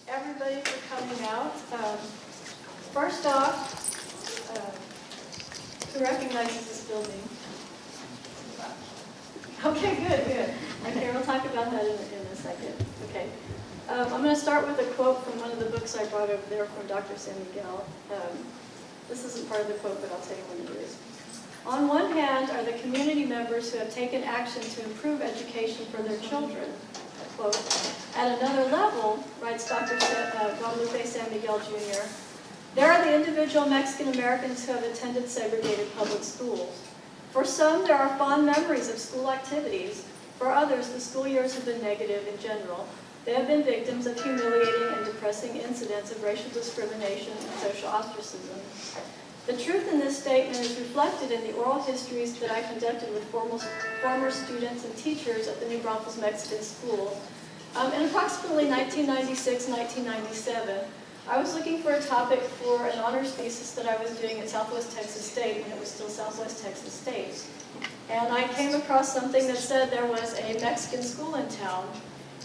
everybody for coming out. First off, who recognizes this building? Okay, good. Okay, we'll talk about that in a second. Okay. I'm going to start with a quote from one of the books I brought over there from Dr. San Miguel. This isn't part of the quote, but I'll tell you what it is. On one hand are the community members who have taken action to improve education for their children. Quote. At another level, writes Dr. Guadalupe San Miguel Jr., there are the individual Mexican Americans who have attended segregated public schools. For some, there are fond memories of school activities. For others, the school years have been negative in general. They have been victims of humiliating and depressing incidents of racial discrimination and social ostracism. The truth in this statement is reflected in the oral histories that I conducted with former students and teachers at the New Braunfels Mexican School. In approximately 1996-1997, I was looking for a topic for an honors thesis that I was doing at Southwest Texas State when it was still Southwest Texas State. And I came across something that said there was a Mexican school in town.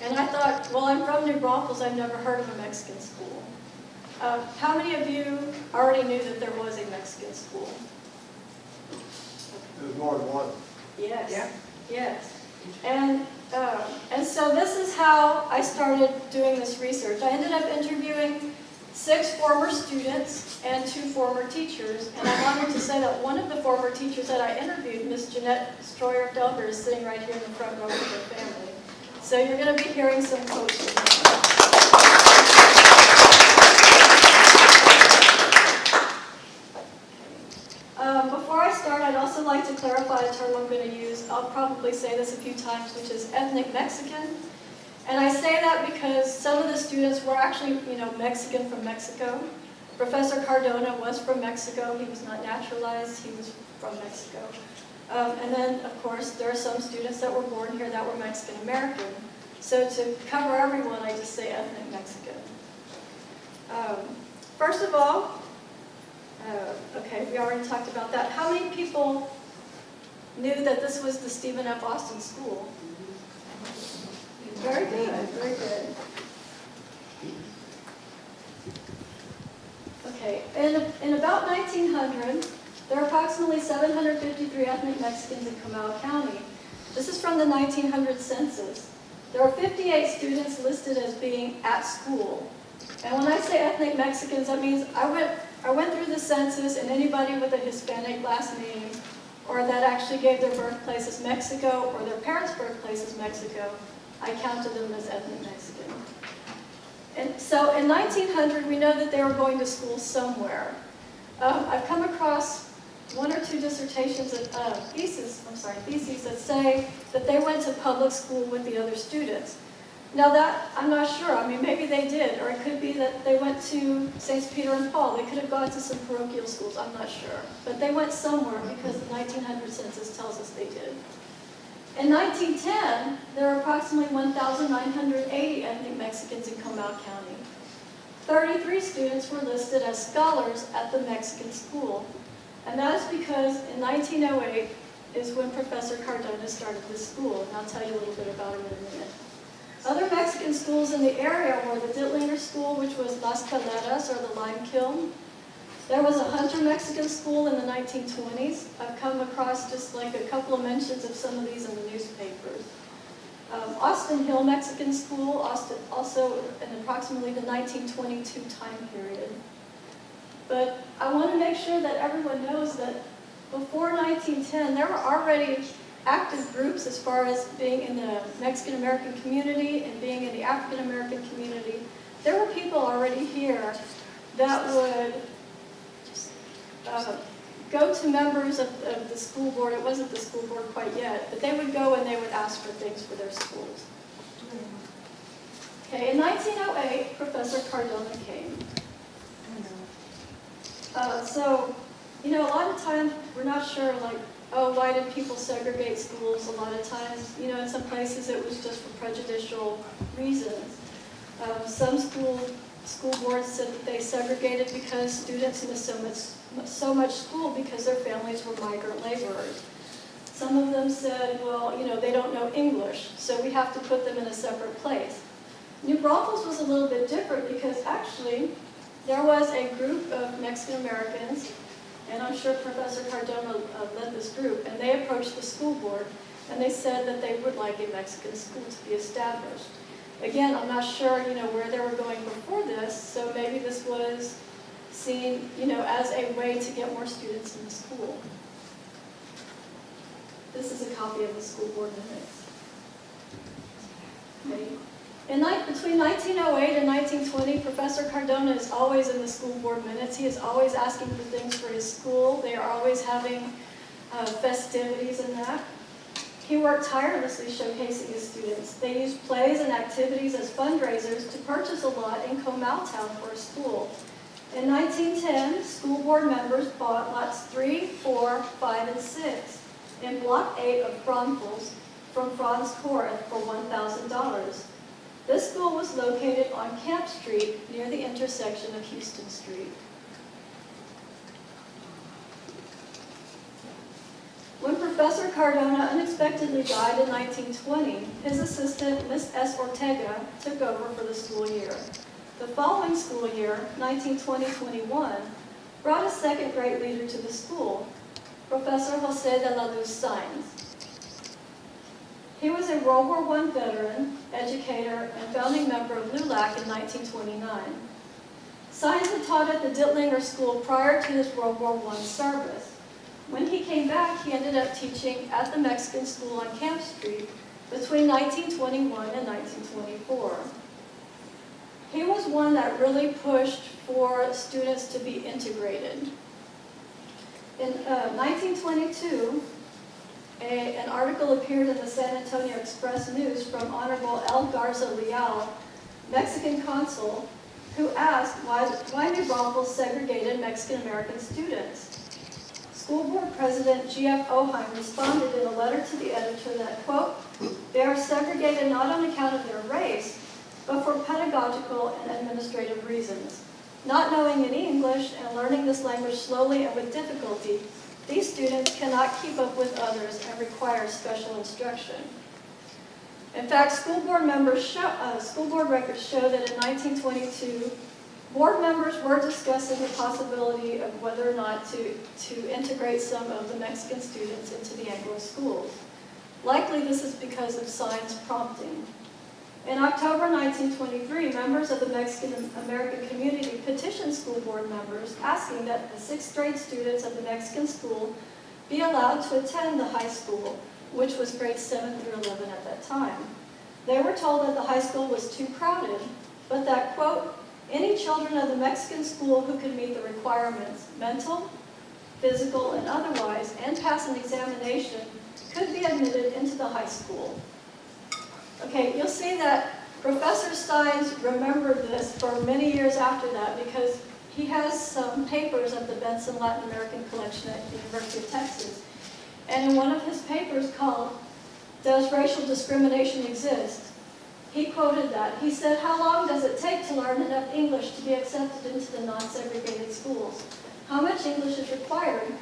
And I thought, well, I'm from New Braunfels, I've never heard of a Mexican school. How many of you already knew that there was a Mexican school? There's more than one. Yes. Yeah. Yes. And so this is how I started doing this research. I ended up interviewing 6 former students and 2 former teachers, and I'm honored to say that one of the former teachers that I interviewed, Miss Jeanette Stroyer-Felber, is sitting right here in the front row with her family. So you're going to be hearing some quotes from her. Before I start, I'd also like to clarify a term I'm going to use. I'll probably say this a few times, which is ethnic Mexican. And I say that because some of the students were actually, Mexican from Mexico. Professor Cardona was from Mexico. He was not naturalized. He was from Mexico. And then, of course, there are some students that were born here that were Mexican American. So to cover everyone, I just say ethnic Mexican. First of all, okay, we already talked about that. How many people knew that this was the Stephen F. Austin School? Very good, very good. Okay, in about 1900, there are approximately 753 ethnic Mexicans in Comal County. This is from the 1900 census. There are 58 students listed as being at school. And when I say ethnic Mexicans, that means I went through the census, and anybody with a Hispanic last name or that actually gave their birthplace as Mexico or their parents' birthplace as Mexico, I counted them as ethnic Mexican. And so in 1900, we know that they were going to school somewhere. I've come across 1 or 2 dissertations, theses that say that they went to public school with the other students. Now that, I'm not sure. I mean, maybe they did, or it could be that they went to St. Peter and Paul. They could have gone to some parochial schools. I'm not sure. But they went somewhere because the 1900 census tells us they did. In 1910, there were approximately 1,980 ethnic Mexicans in Comal County. 33 students were listed as scholars at the Mexican school. And that is because in 1908 is when Professor Cardona started this school. And I'll tell you a little bit about it in a minute. Other Mexican schools in the area were the Dittlinger School, which was Las Caleras, or the Lime Kiln. There was a Hunter Mexican School in the 1920s. I've come across just like a couple of mentions of some of these in the newspapers. Austin Hill Mexican School, also in approximately the 1922 time period. But I want to make sure that everyone knows that before 1910, there were already active groups as far as being in the Mexican-American community and being in the African-American community. There were people already here that would go to members of the school board. It wasn't the school board quite yet, but they would go and they would ask for things for their schools. Okay, in 1908, Professor Cardona came. So, a lot of times we're not sure, like, oh, why did people segregate schools? A lot of times, in some places it was just for prejudicial reasons. Some school boards said that they segregated because students missed so much school because their families were migrant laborers. Some of them said, well, they don't know English, so we have to put them in a separate place. New Braunfels was a little bit different because actually there was a group of Mexican Americans, and I'm sure Professor Cardona led this group, and they approached the school board and they said that they would like a Mexican school to be established. Again, I'm not sure, where they were going before this, so maybe this was seen, as a way to get more students in the school. This is a copy of the school board minutes. Okay. Between 1908 and 1920, Professor Cardona is always in the school board minutes. He is always asking for things for his school. They are always having festivities and that. He worked tirelessly showcasing his students. They used plays and activities as fundraisers to purchase a lot in Comal town for a school. In 1910, school board members bought lots 3, 4, 5, and 6 in Block 8 of Braunfels from Franz Korath for $1,000. This school was located on Camp Street near the intersection of Houston Street. When Professor Cardona unexpectedly died in 1920, his assistant, Miss S. Ortega, took over for the school year. The following school year, 1920-21, brought a second-grade leader to the school, Professor José de la Luz Sainz. He was a World War I veteran, educator, and founding member of LULAC in 1929. Sainz had taught at the Dittlinger School prior to his World War I service. When he came back, he ended up teaching at the Mexican School on Camp Street between 1921 and 1924. He was one that really pushed for students to be integrated. In 1922, an article appeared in the San Antonio Express News from Honorable L. Garza Leal, Mexican consul, who asked why New Braunfels segregated Mexican-American students. School board president G.F. Oheim responded in a letter to the editor that, quote, they are segregated not on account of their race, but for pedagogical and administrative reasons. Not knowing any English and learning this language slowly and with difficulty, these students cannot keep up with others and require special instruction. In fact, school board records show that in 1922, board members were discussing the possibility of whether or not to integrate some of the Mexican students into the Anglo schools. Likely this is because of Sainz' prompting. In October 1923, members of the Mexican-American community petitioned school board members asking that the 6th grade students of the Mexican school be allowed to attend the high school, which was grades 7 through 11 at that time. They were told that the high school was too crowded, but that, quote, any children of the Mexican school who could meet the requirements, mental, physical, and otherwise, and pass an examination, could be admitted into the high school. Okay, you'll see that Professor Sainz remembered this for many years after that because he has some papers of the Benson Latin American Collection at the University of Texas. And in one of his papers called, Does Racial Discrimination Exist? He quoted that. He said, how long does it take to learn enough English to be accepted into the non-segregated schools? How much English is required?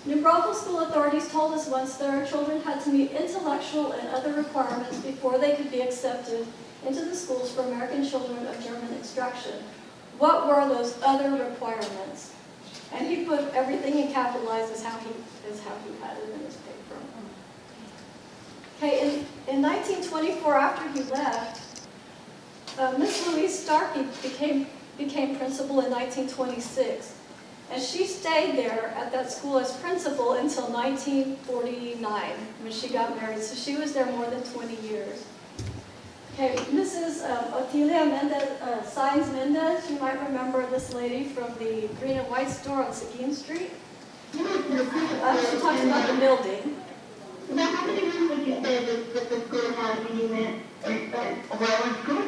New Braunfels school authorities told us once that our children had to meet intellectual and other requirements before they could be accepted into the schools for American children of German extraction. What were those other requirements? And he put everything in capitalized as how he had it in his paper. Okay, in 1924, after he left, Miss Louise Starkey became principal in 1926. And she stayed there at that school as principal until 1949 when she got married. So she was there more than 20 years. Okay, Mrs. Otilia Sainz Mendez, you might remember this lady from the Green and White store on Seguin Street. She talks about the building. How many rooms would you say that the school has when you went? Well, it's good.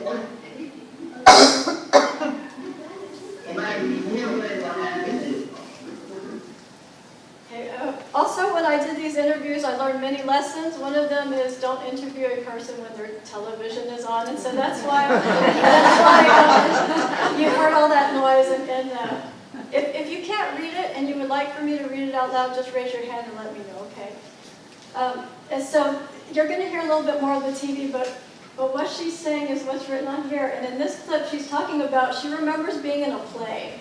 One! Okay, learned many lessons. One of them is don't interview a person when their television is on, and so that's why you heard all that noise. And if you can't read it and you would like for me to read it out loud, just raise your hand and let me know, okay? And so you're going to hear a little bit more of the TV, but what she's saying is what's written on here. And in this clip, she's talking about she remembers being in a play.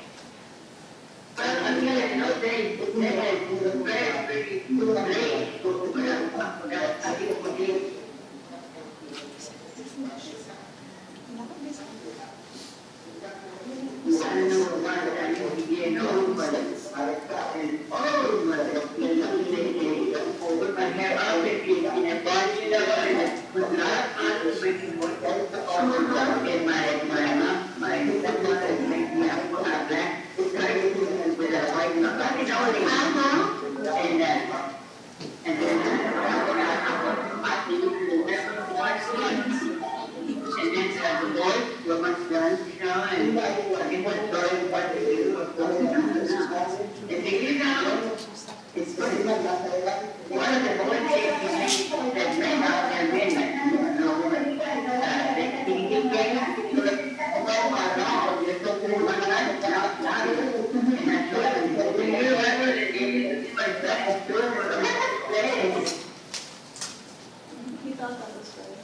He thought that was funny.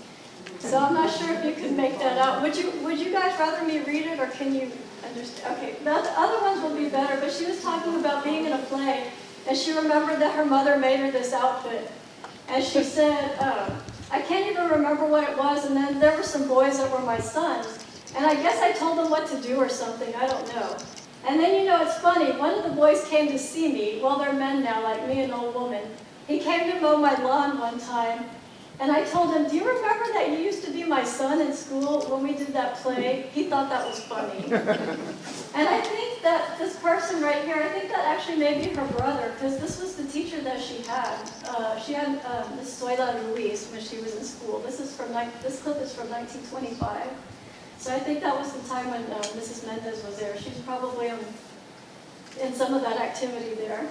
So I'm not sure if you can make that out. Would you guys rather me read it, or can you understand? Okay, the other ones will be better, but she was talking about being in a play, and she remembered that her mother made her this outfit. And she said, I can't even remember what it was, and then there were some boys that were my sons, and I guess I told them what to do or something, I don't know. And then, you know, it's funny, one of the boys came to see me, well, they're men now, like me, an old woman. He came to mow my lawn one time, and I told him, do you remember that you used to be my son in school when we did that play? He thought that was funny. And I think that this person right here, I think that actually may be her brother, because this was the teacher that she had. She had Miss Zoila Ruiz when she was in school. This clip is from 1925. So I think that was the time when Mrs. Mendez was there. She was probably in some of that activity there.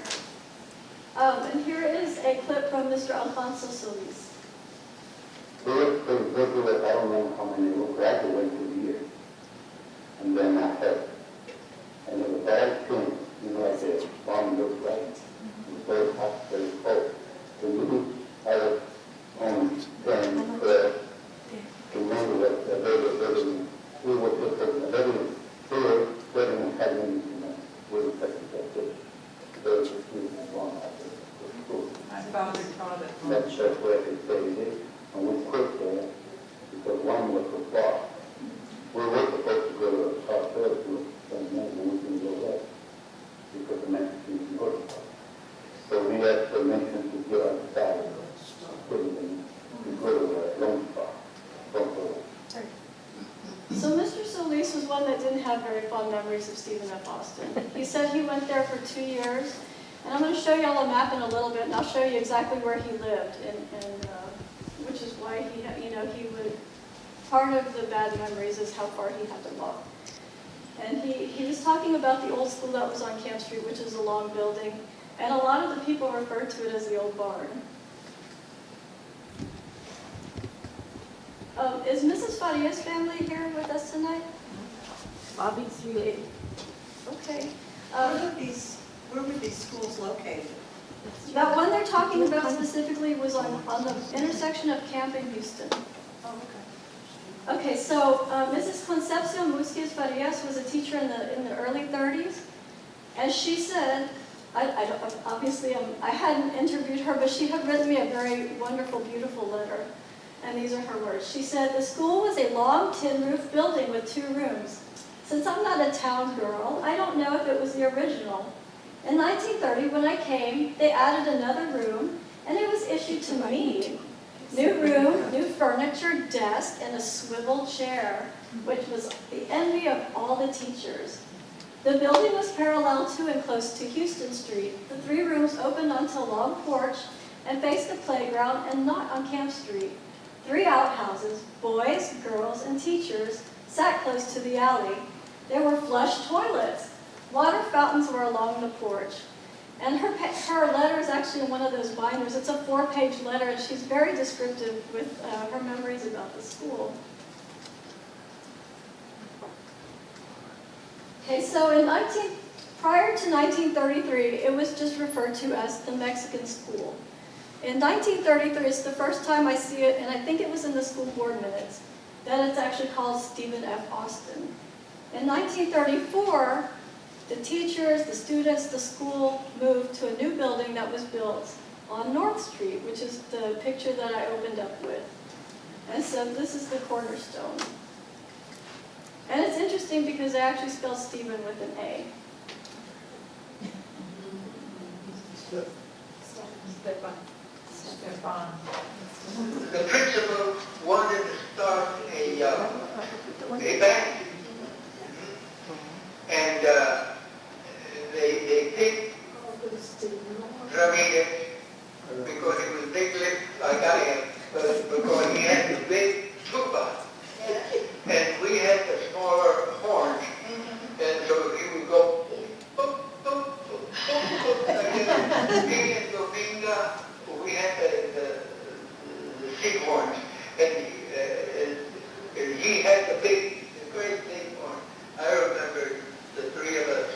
And here is a clip from Mr. Alfonso Solis. I don't know how many will graduate this year. And then I had, and it was bad thing, you know, like the farm looks like, the first hospital cold. The little other on 10, 12, to remember that we were just a very clear, setting and having, you know, with the secretary. Those students gone after the school. I found it. That's where they say it is. And we quit there because one was so far. We were supposed to go to our third group, and then we can go there because the next student was so far. So we asked permission to get outside and go to the long spot. So Mr. Solis was one that didn't have very fond memories of Stephen F. Austin. He said he went there for 2 years, and I'm going to show you all a map in a little bit, and I'll show you exactly where he lived, and which is why he would, part of the bad memories is how far he had to walk. And he was talking about the old school that was on Camp Street, which is a long building, and a lot of the people referred to it as the old barn. Is Mrs. Faria's family here with us tonight? Bobby 38. Okay. Where were these schools located? That one they're talking about specifically was on the intersection of Camp and Houston. Oh, okay. Okay, so Mrs. Concepcion Musquiz Farias was a teacher in the early 30s, and she said, I hadn't interviewed her, but she had written me a very wonderful, beautiful letter, and these are her words. She said, the school was a long tin roof building with 2 rooms. Since I'm not a town girl, I don't know if it was the original. In 1930, when I came, they added another room, and it was issued to me. New room, new furniture, desk, and a swivel chair, which was the envy of all the teachers. The building was parallel to and close to Houston Street. The 3 rooms opened onto a long porch and faced the playground and not on Camp Street. 3 outhouses, boys, girls, and teachers, sat close to the alley. There were flush toilets. Water fountains were along the porch. And her letter is actually in one of those binders. It's a 4-page letter, and she's very descriptive with her memories about the school. Okay, so prior to 1933, it was just referred to as the Mexican school. In 1933, it's the first time I see it, and I think it was in the school board minutes, that it's actually called Stephen F. Austin. In 1934, the teachers, the students, the school moved to a new building that was built on North Street, which is the picture that I opened up with. And so this is the cornerstone. And it's interesting because they actually spell Stephen with an A. The principal wanted to start a band, and they picked Ramirez because he was big lipped like I am, but because he had the big tuba, and we had the smaller horns, and so he would go boop, boop, boop, boop, boop, like me and Dominga, we had the big horns, and he had the great big horn. I remember the three of us.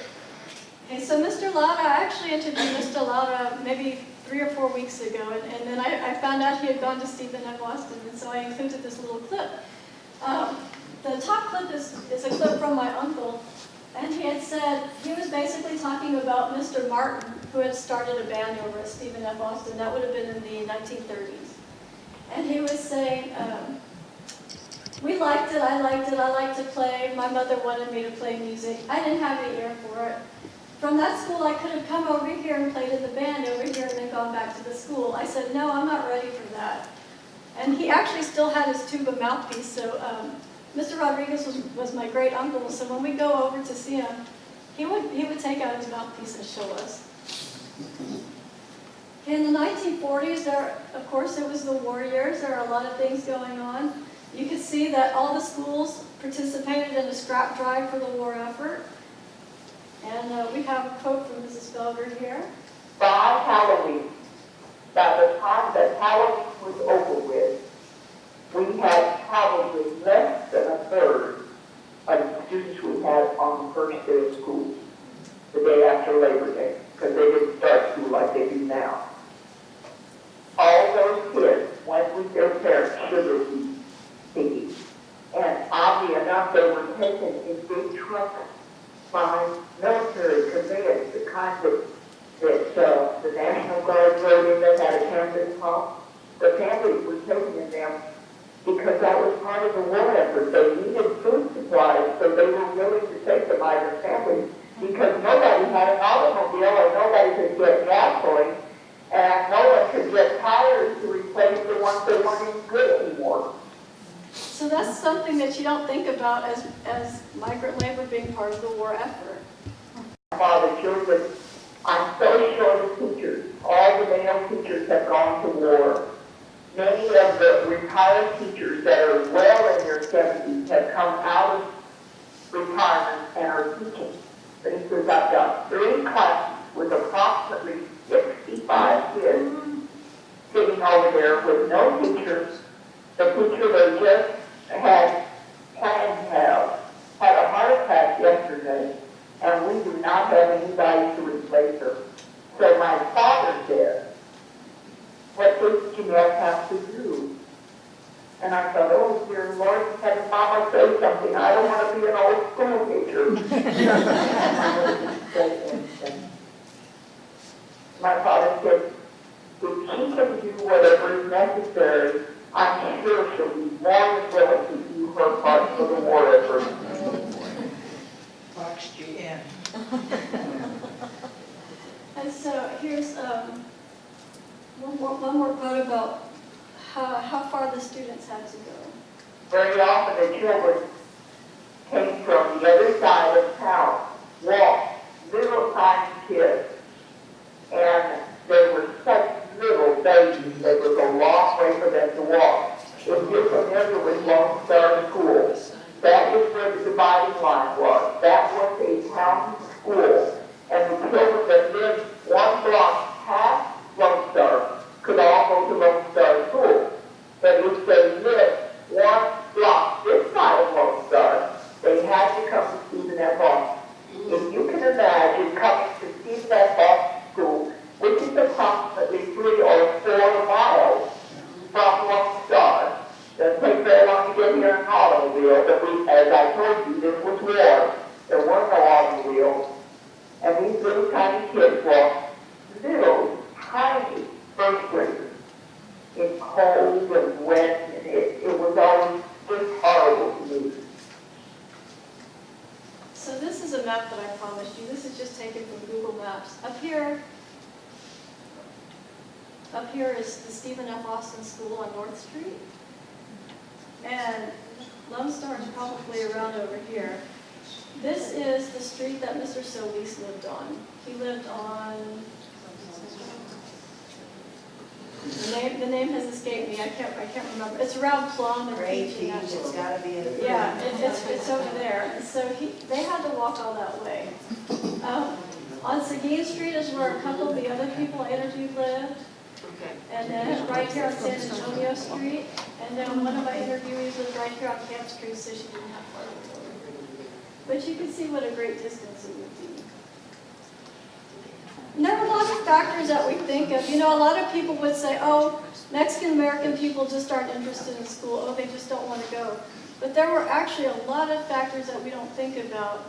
Okay, so Mr. Lauda, I actually interviewed Mr. Lauda maybe 3 or 4 weeks ago, and then I found out he had gone to Stephen F. Austin, and so I included this little clip. The top clip is a clip from my uncle, and he had said, he was basically talking about Mr. Martin, who had started a band over at Stephen F. Austin. That would have been in the 1930s. And he was saying, we liked it, I liked to play. My mother wanted me to play music. I didn't have the ear for it. From that school, I could have come over here and played in the band over here and then gone back to the school. I said, no, I'm not ready for that. And he actually still had his tuba mouthpiece, so Mr. Rodriguez was my great uncle, so when we go over to see him, he would take out his mouthpiece and show us. In the 1940s, of course, it was the war years. There are a lot of things going on. You could see that all the schools participated in a scrap drive for the war effort. And we have a quote from Mrs. Felger here. By Halloween, by the time that Halloween was over with, we had probably less than a third of the students we had on the first day of school, the day after Labor Day, because they didn't start school like they do now. All those kids went with their parents sugar picking, and oddly enough, they were taken in big trucks by military conveyance, the kind that the National Guard rode in that had a canvas top. The families were taken in them because that was part of the war effort. They needed food supplies, so they were willing to take the migrant families because nobody had an automobile and nobody could get gasoline and no one could get tires to replace the ones that weren't even good anymore. So that's something that you don't think about as migrant labor being part of the war effort. Father, children, I'm so short of teachers. All the male teachers have gone to war. Many of the retired teachers that are well in their 70s have come out of retirement and are teaching. But he says, I've got 3 classes with approximately 65 kids sitting over there with no teachers. The teacher they just had planned to have had a heart attack yesterday, and we do not have anybody to replace her. So my father said, what does Jeanette have to do? And I thought, oh, dear Lord, had Mama say something. I don't want to be an old school teacher. My father said, if she can do whatever is necessary, I'm sure she'll be more than willing to do her part for the war effort. Box GN. And so here's one more quote about how far the students had to go. Very often the children came from the other side of town, walked, little tiny kids, and they were such little babies that it was a long way for them to walk. If you're familiar with Lone Star School, that is where the dividing line was. That was a county school, and the children that lived one little tiny kids walk, little tiny first graders, in cold and wet, and it was always just horrible to me. So this is a map that I promised you. This is just taken from Google Maps. Up here is the Stephen F. Austin School on North Street. And Lone Star is probably around over here. This is the street that Mr. Solis lived on. He lived on, the name has escaped me. I can't remember. It's around Plum and Great Peach Peach, and it's Natural. gotta be in the. Yeah, it's over there. And so they had to walk all that way. On Seguin Street is where a couple of the other people I interviewed lived. And then right here on San Antonio Street. And then one of my interviewees lived right here on Camp Street, so she didn't have far to go. But you can see what a great distance it would be. And there are a lot of factors that we think of. You know, a lot of people would say, oh, Mexican-American people just aren't interested in school. Oh, they just don't want to go. But there were actually a lot of factors that we don't think about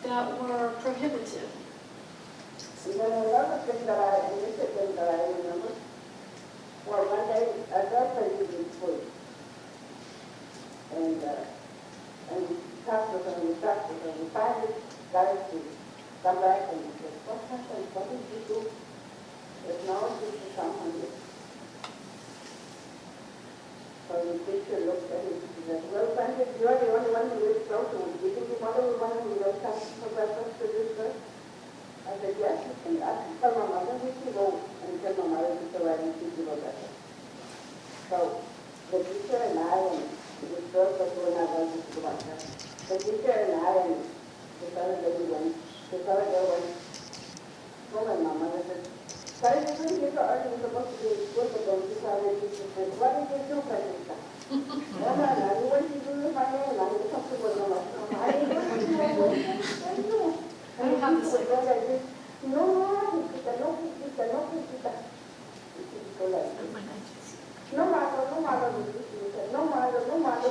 that were prohibitive. And then another thing that I remember, well, one day, a girlfriend was in school. And we talked with her, and we finally got her to come back and said, what happened? What did you do? There's no one to come on this. So the teacher looked at him and said, well, Francis, you are the only one who lives close to me. Do you think your mother will want to come for breakfast to this girl? I said, yes, you can. I can tell my mother we can go and tell my mother to provide and teach you better. So the teacher and I and this girl was going out to the doctor. The teacher and I and this other lady went. This other girl went. Told my mama, I said, sorry, you couldn't get to early. You're supposed to be in school, but then this other teacher said, what did you do, Francisca? No, what did you do with my name? I didn't talk to her. I didn't do anything. What did you do? I don't have this like No, hijita, no, hijita, no, hijita. Y she would go like this. No malo, no malo.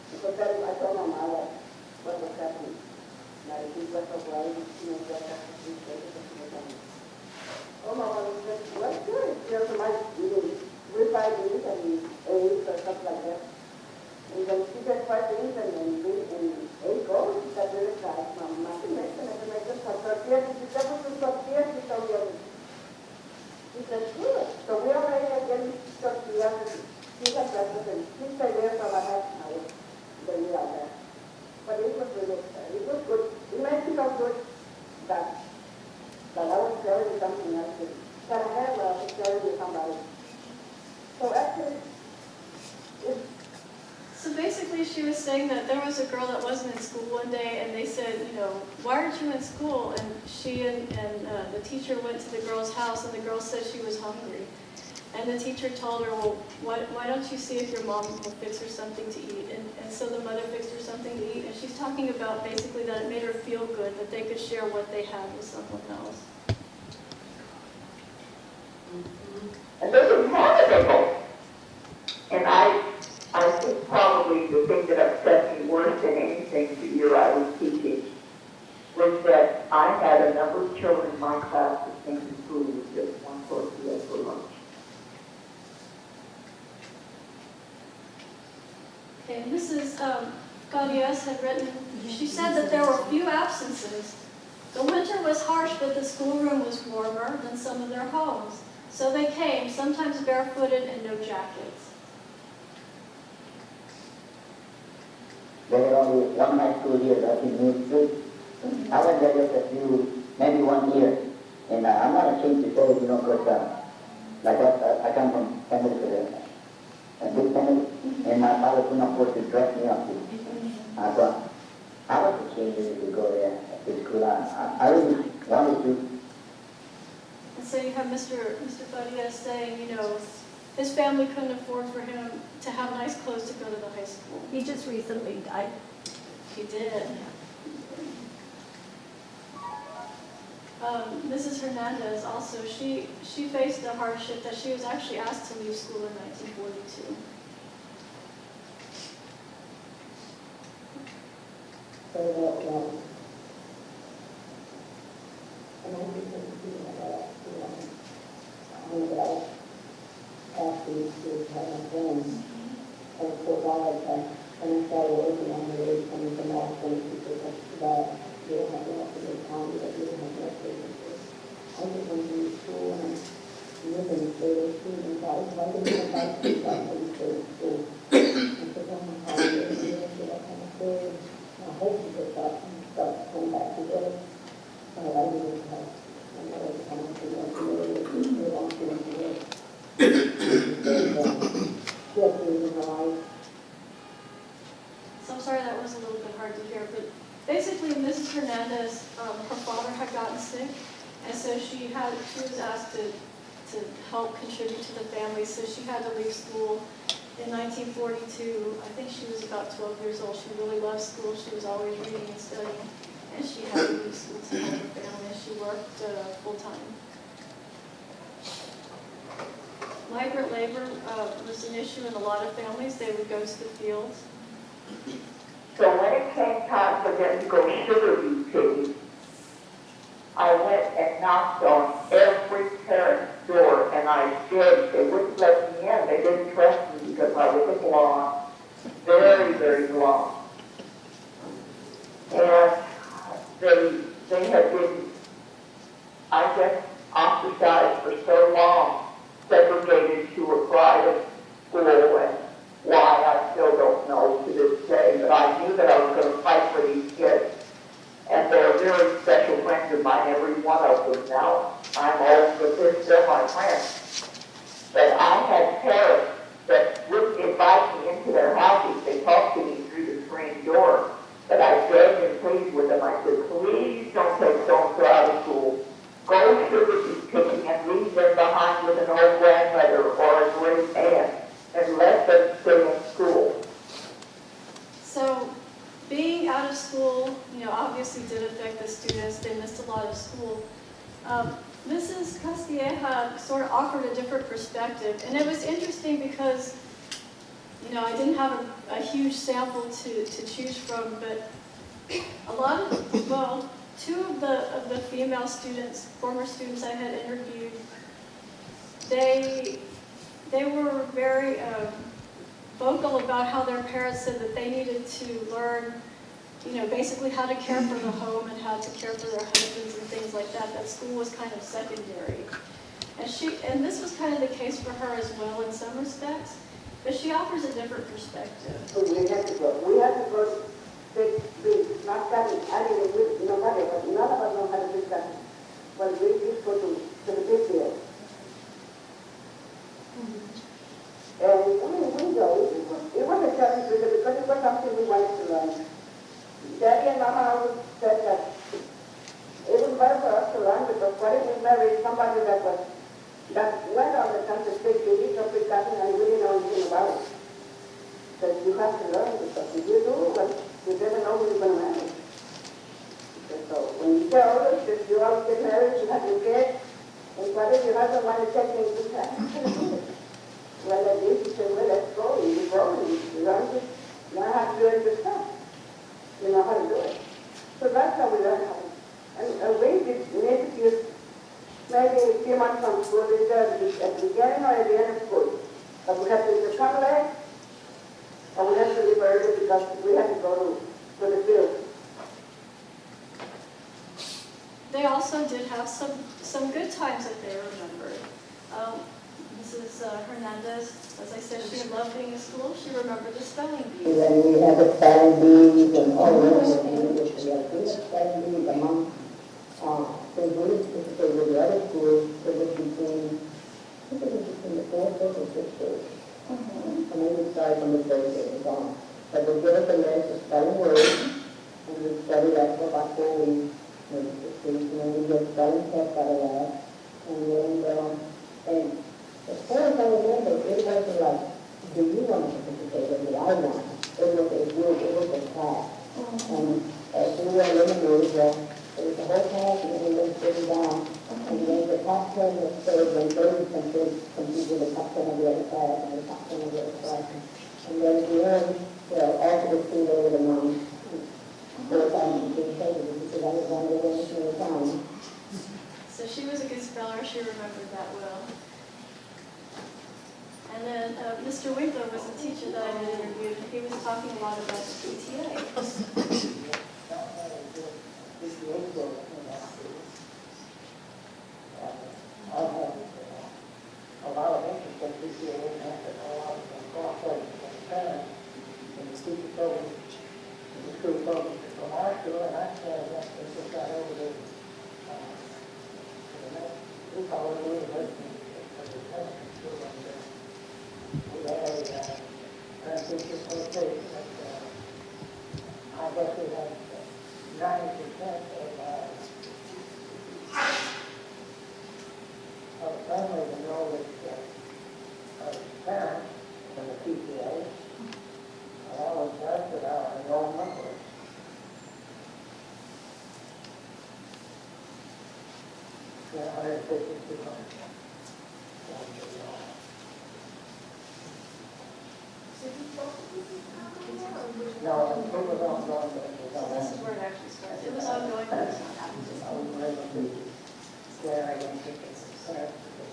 Because then I told my mother what was happening. Like, he was away, she was like, oh, my mother said, well, good. You know, somebody, we 5 days and 8 or something like that. And when she said 5 days and 8 goes, she said, really fast, Mom, nothing makes them, tortillas, she said, tortillas, she told me. She said, good. So we already had getting tortillas, she had breakfast, and she stayed there for about half an hour, then we out there. But it was really, it was good. It made me feel good that I was sharing something else, that I had I was sharing with somebody. So actually, it's, So basically she was saying that there was a girl that wasn't in school one day and they said, you know, why aren't you in school? And she and the teacher went to the girl's house and the girl said she was hungry. And the teacher told her, well, why don't you see if your mom will fix her something to eat? And so the mother fixed her something to eat. And she's talking about basically that it made her feel good, that they could share what they had with someone else. And this is horrible. And I think probably the thing that upset me worse than anything the year I was teaching was that I had a number of children in my class that came to school with just one tortilla for lunch. Okay, Mrs. S.D.S. had written, she said that there were few absences. The winter was harsh, but the schoolroom was warmer than some of their homes. So they came, sometimes barefooted and no jackets. There were only one high school here, that's in New Street. I was there just maybe 1 year. And I'm not ashamed to say it, you know, because like I come from family with a big family, and my father couldn't afford to dress me up. So I was ashamed to go there to school. I really wanted to. And so you have Mr. S.D.S. saying, you know, his family couldn't afford for him to have nice clothes to go to the high school. He just recently died. He did. Mrs. Hernandez also, she faced a hardship that she was actually asked to leave school in 1942. elementary school, people like that, you know. But I was asked these to have my friends, and of course I had to, when I started working on the way coming from all things, because that you don't have enough of the time, that you don't have enough of it. I just went to school and living in the students, I was writing about stuff in school. I took on my holiday, and then I got kind of good. I hope to get that and start coming back together. But I didn't have, I know it's kind of thing like they don't feel good. Just in my life. So I'm sorry that was a little bit hard to hear, but basically Mrs. Hernandez, her father had gotten sick, and so she was asked to help contribute to the family, so she had to leave school in 1942. I think she was about 12 years old. She really loved school. She was always reading and studying, and she had to leave school to help her family. She worked full-time. Migrant labor was an issue in a lot of families. They would go to the fields. So when it came time for them to go sugar beet picking, I went and knocked on every parent's door, and I begged. They wouldn't let me in. They didn't trust me because I was a blonde, very, very blonde. And they had been, I guess, ostracized for so long, segregated to a private school, and why I still don't know to this day, but I knew that I was going to fight for these kids. And they're very special friends of mine, every one of them now. I'm old, but they're still my friends. But I had parents that wouldn't invite me into their houses. They talked to me through the screen door. But I begged and pleaded with them. I said, please don't take so-and-so out of school. Go sugar beet picking and leave them behind with an old grandmother or a great aunt, and let them stay in school. So being out of school, obviously did affect the students. They missed a lot of school. Mrs. Castilleja sort of offered a different perspective, and it was interesting because, I didn't have a huge sample to choose from, but a lot of, two of the female students, former students I had interviewed, they were very vocal about how their parents said that they needed to learn, basically how to care for the home and how to care for their husbands and things like that. That school was kind of secondary. And this was kind of the case for her as well in some respects, but she offers a different perspective. So we had to go to big, not that I didn't with nobody, but none of us know how to do that. But we just go to the big field. And we go, it was a challenge because it was something we wanted to learn. Daddy and Mama always said that it was better for us to learn because what if we married somebody that went on the country speak to each of the cousin and we didn't know anything about it. But you have to learn because if you do, well, you never know who you're going to marry. So when you get older, you always get married, you have your kids, and what if your husband wants to take things to that? Well, at least you say, well, let's go. You go and you learn how to do it yourself. You know how to do it. So that's how we learn how to. And we did maybe a few months from school, either at the beginning or at the end of school. But we had to either come late or we had to leave early because we had to go to the field. They also did have some good times that they remembered. Mrs. Hernandez, as I said, she loved being in school. She remembered the spelling bees. Then we had the spelling bees and all those things. We had spelling bees among so we participated with the other schools. It was between the fourth grade and fifth grade. And we would start from the third grade on. But they give us a list of spelling words, and we would study that for about 4 weeks. And then we get spelling tests out of that. And as far as I remember, it wasn't like, do you want to participate with me? I want. It was a class. And as we were eliminated, it was the whole class, and then we went sitting down. And then the top 10 was third, and Davidson competed with the top 10 of the other class, and the top 10 of the other class. And then at the end, after the school, they were the moms. They were talking to each other, because I was one of the winners in the town. So she was a good speller, she remembered that well. And then Mr. Winkler was the teacher that I had interviewed, and he was talking a lot about the PTA. I have a lot of interest in PTA and a lot of cooperation with the parents and the teacher told me, the school told me from our school, and I said, they just got over there. We call it the university of the elementary school over there. We had a parent teacher association that I guess we had 90% of the family enrolled as parents in the PTA. And I was blessed with our enrollment was No, it was ongoing, but it was So this is where it actually started. It was ongoing, but it's not active. I was able to share against it as a sense because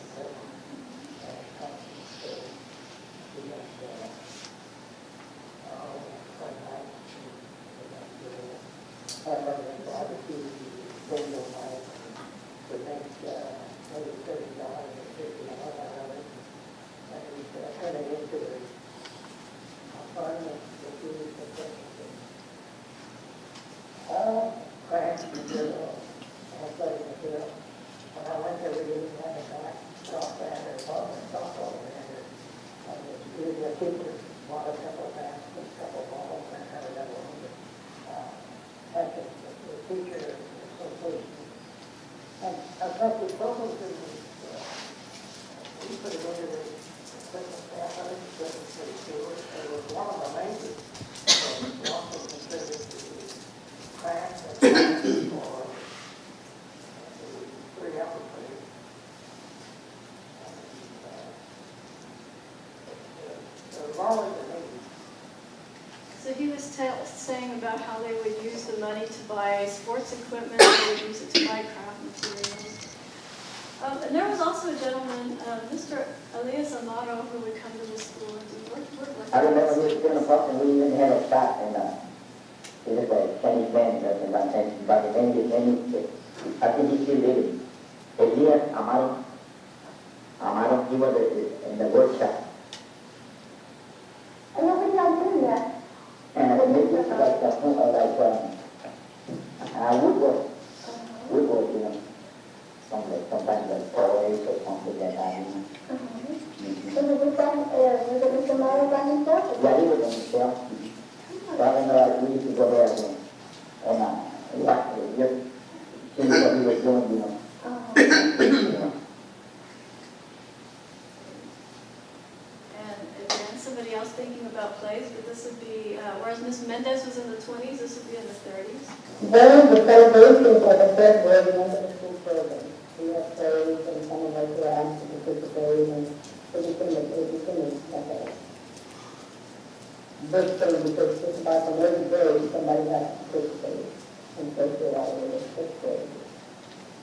all craft material, athletic material. When I went there, we didn't have a back softband or softball band. The teacher bought a couple of baskets, a couple of balls, and had a double had the teacher association. And I thought the programs in we put it into the Christmas staff, I think it's pretty cool. It was one of the major, we also considered the class or three hours for you. There's always a need. So he was saying about how they would use the money to buy sports equipment, they would use it to buy craft materials. And there was also a gentleman, Mr. Elias Amaro, who would come to the school and do work with I remember he was doing a book and we even had a shop and he was a Chinese man but the name I think he still living. Elias Amaro, he was in the workshop. I know what y'all doing that. And this is woodwork, you know. Sometimes like toys or something like that, you know. So was it Mr. Mara by himself? Yeah, he was on himself. So I remember we used to go there and just see what he was doing, you know. You know. And again, somebody else thinking about plays, but this would be, whereas Ms. Mendez was in the 20s, this would be in the 30s. Then the celebration for the first version of the school program. We have plays and some of us were asked to participate and everything is like virtually because just about from every grade somebody has to participate and first grade all the way to fifth grade.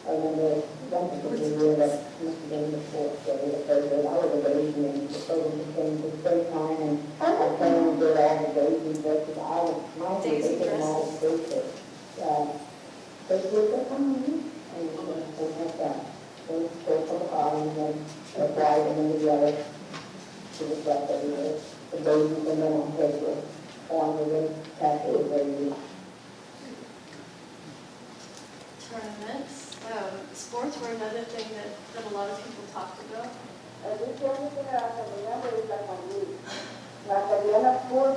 I remember one particular year that must have been the fourth grade or third grade. I was a baby and the program became for the first time and I came and did all the daisy dresses. I was my Daisy they did them all dresses. first grade that time. And they had that. They spoke from the bottom and then a bride and then the other. She was left everywhere. The babies and then on paper. On the ring, tattoo the baby. Tournaments. Sports were another thing that a lot of people talked about. This the only thing I can remember is like on week. Like at the end of school,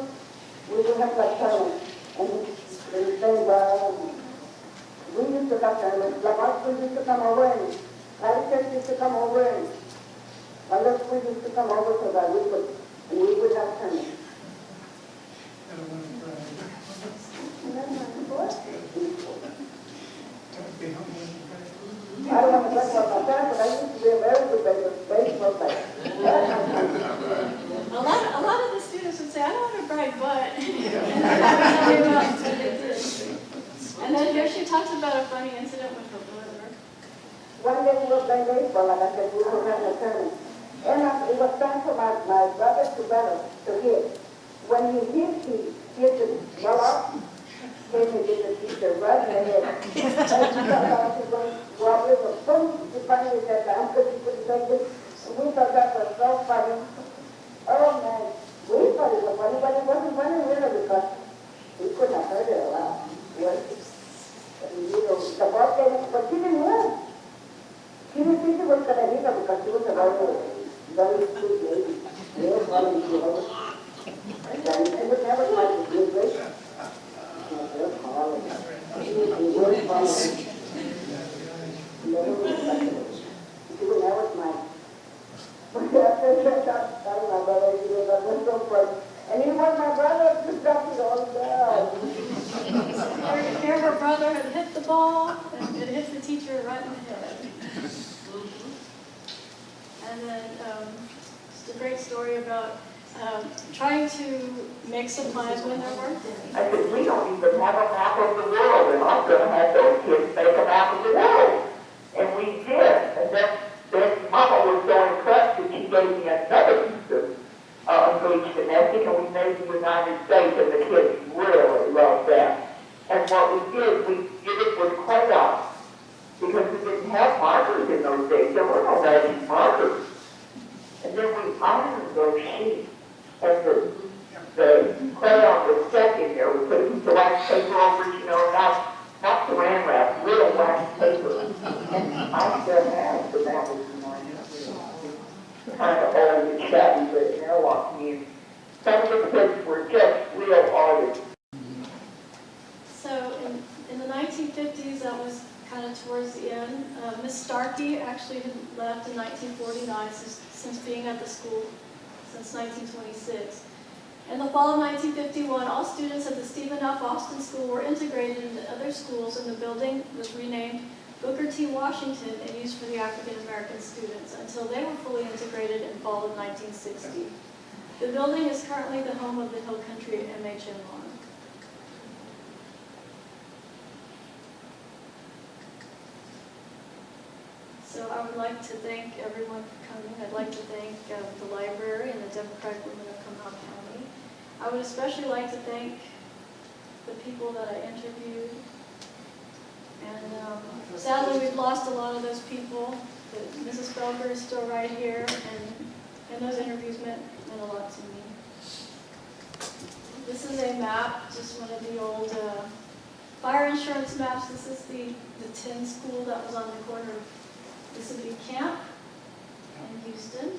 we would have like tournaments. And they would say, we used to have tournaments. Like our school used to come over and Davidson used to come over and other schools used to come over so that we would have tournaments. I don't want to talk about my dad, but I used to be a very good baseball player. A lot of the students would say, I don't want to brag, but and tell me about what they did. And then here she talks about a funny incident with her brother. One day we were playing baseball, like I said, we were having a tournament. And it was time for my brother to battle, to hit. When he hit the ball up, came and did the teacher right in the head. And she thought I was going to go with a boom, she finally sat down because she couldn't take it. And we thought that was so funny. Oh man, we thought it was funny, but it wasn't funny really because we couldn't have heard it a lot. The ball came, but she didn't win. She didn't think she was going to hit her because she was a very sweet lady. Real funny, she was. And she would never try to do great. She was funny. Never respectable. She would never smile. But after that, my brother, he was so funny. And he was my brother to drop it all down. Here her brother had hit the ball, and it hit the teacher right in the head. And then just a great story about trying to make supplies when there weren't any. I said, we don't even have a map of the world, and I'm going to have those kids make a map of the world. And we did. And then Mama was so impressed that she gave me another piece of Greek domestic, and we made the United States, and the kids really loved that. And what we did it with crayons, because we didn't have markers in those days. There were no magic markers. And then we ironed those sheets, and the crayon was stuck in there. We put a piece of wax paper over it, not saran wrap, real wax paper. And I still have, but that was kind of old and shabby, but it never walked me in. Some of the kids were just real artists. So in the 1950s, that was kind of towards the end. Miss Starkey actually had left in 1949 since being at the school since 1926. In the fall of 1951, all students at the Stephen F. Austin School were integrated into other schools, and the building was renamed Booker T. Washington and used for the African American students until they were fully integrated in fall of 1960. The building is currently the home of the Hill Country MHM Lawn. So I would like to thank everyone for coming. I'd like to thank the library and the Democratic Women of Comal County. I would especially like to thank the people that I interviewed. And sadly, we've lost a lot of those people, but Mrs. Felker is still right here, and those interviews meant a lot to me. This is a map, just one of the old fire insurance maps. This is the tin school that was on the corner of Mississippi Camp in Houston.